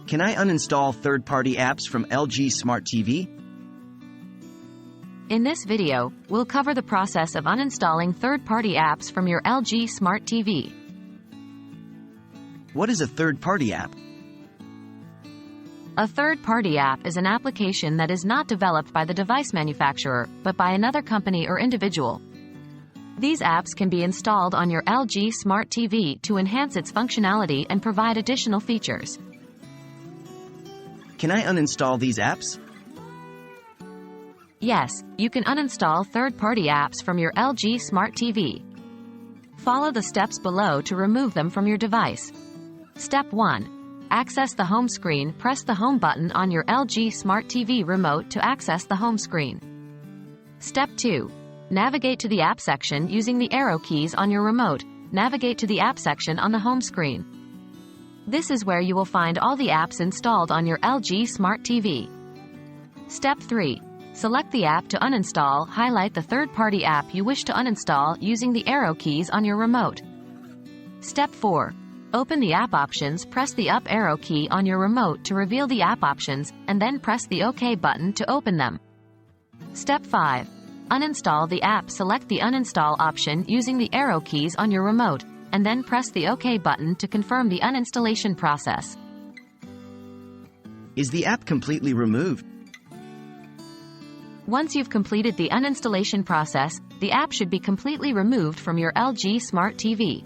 Can I uninstall third-party apps from LG Smart TV? In this video, we'll cover the process of uninstalling third-party apps from your LG Smart TV. What is a third-party app? A third-party app is an application that is not developed by the device manufacturer, but by another company or individual. These apps can be installed on your LG Smart TV to enhance its functionality and provide additional features. Can I uninstall these apps? Yes, you can uninstall third-party apps from your LG Smart TV. Follow the steps below to remove them from your device. Step 1. Access the home screen. Press the home button on your LG Smart TV remote to access the home screen. Step 2. Navigate to the app section using the arrow keys on your remote. Navigate to the app section on the home screen. This is where you will find all the apps installed on your LG Smart TV. Step 3. Select the app to uninstall. Highlight the third-party app you wish to uninstall using the arrow keys on your remote. Step 4. Open the app options. Press the up arrow key on your remote to reveal the app options, and then press the OK button to open them. Step 5. Uninstall the app. Select the uninstall option using the arrow keys on your remote, and then press the OK button to confirm the uninstallation process. Is the app completely removed? Once you've completed the uninstallation process, the app should be completely removed from your LG Smart TV.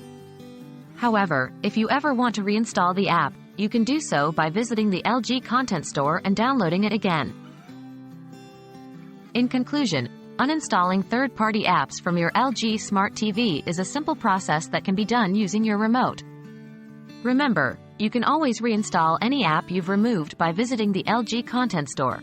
However, if you ever want to reinstall the app, you can do so by visiting the LG Content Store and downloading it again. In conclusion, uninstalling third-party apps from your LG Smart TV is a simple process that can be done using your remote. Remember, you can always reinstall any app you've removed by visiting the LG Content Store.